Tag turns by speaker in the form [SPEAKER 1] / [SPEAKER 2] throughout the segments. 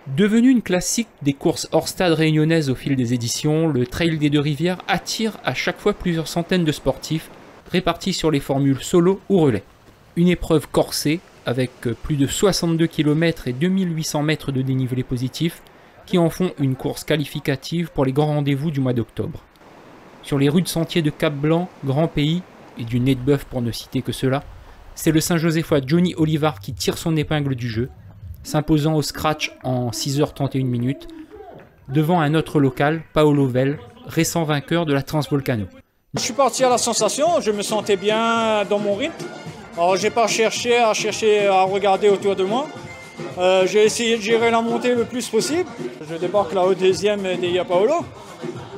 [SPEAKER 1] Devenu une classique des courses hors stade réunionnaises au fil des éditions, le Trail des Deux-Rivières attire à chaque fois plusieurs centaines de sportifs répartis sur les formules solo ou relais. Une épreuve corsée avec plus de 62 km et 2800 mètres de dénivelé positif qui en font une course qualificative pour les grands rendez-vous du mois d'octobre. Sur les rudes sentiers de Cap-Blanc, Grand Pays et du Nez de Bœuf pour ne citer que cela, c'est le Saint-Josephois Johnny Olivard qui tire son épingle du jeu, s'imposant au scratch en 6h31 devant un autre local, Paolo Vell, récent vainqueur de la Transvolcano.
[SPEAKER 2] Je suis parti à la sensation, je me sentais bien dans mon rythme. Alors j'ai pas cherché à regarder autour de moi. J'ai essayé de gérer la montée le plus possible. Je débarque là au deuxième d'Eia Paolo.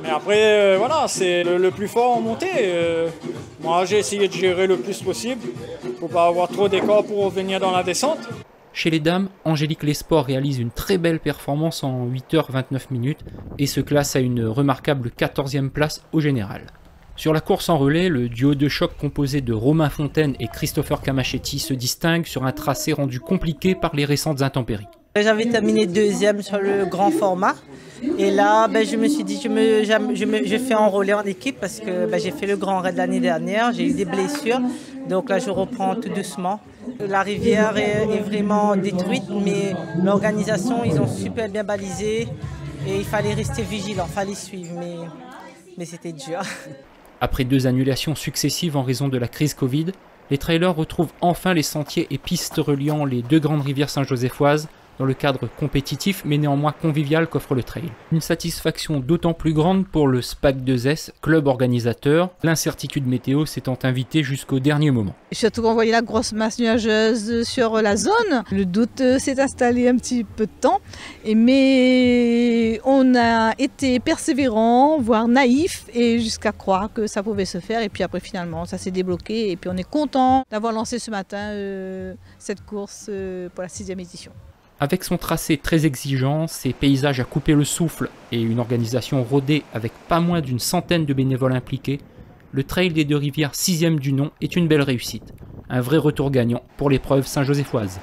[SPEAKER 2] Mais après, voilà, c'est le plus fort en montée. Moi, j'ai essayé de gérer le plus possible. Faut pas avoir trop d'écart pour revenir dans la descente.
[SPEAKER 1] Chez les dames, Angélique Lesport réalise une très belle performance en 8h29 et se classe à une remarquable 14e place au général. Sur la course en relais, le duo de choc composé de Romain Fontaine et Christopher Camachetti se distingue sur un tracé rendu compliqué par les récentes intempéries.
[SPEAKER 3] J'avais terminé deuxième sur le grand format et là je me suis dit je fais en relais en équipe parce que j'ai fait le grand raid l'année dernière, j'ai eu des blessures, donc là je reprends tout doucement. La rivière est vraiment détruite mais l'organisation ils ont super bien balisé et il fallait rester vigilant, il fallait suivre mais c'était dur.
[SPEAKER 1] Après 2 annulations successives en raison de la crise Covid, les trailers retrouvent enfin les sentiers et pistes reliant les 2 grandes rivières saint-josephoises dans le cadre compétitif mais néanmoins convivial qu'offre le trail. Une satisfaction d'autant plus grande pour le SPAC 2S, club organisateur, l'incertitude météo s'étant invitée jusqu'au dernier moment.
[SPEAKER 4] Surtout qu'on voyait la grosse masse nuageuse sur la zone, le doute s'est installé un petit peu de temps, mais on a été persévérant, voire naïf, et jusqu'à croire que ça pouvait se faire, et puis après finalement ça s'est débloqué, et puis on est content d'avoir lancé ce matin cette course pour la 6e édition.
[SPEAKER 1] Avec son tracé très exigeant, ses paysages à couper le souffle et une organisation rodée avec pas moins d'une centaine de bénévoles impliqués, le Trail des Deux-Rivières 6e du nom est une belle réussite. Un vrai retour gagnant pour l'épreuve saint-josephoise.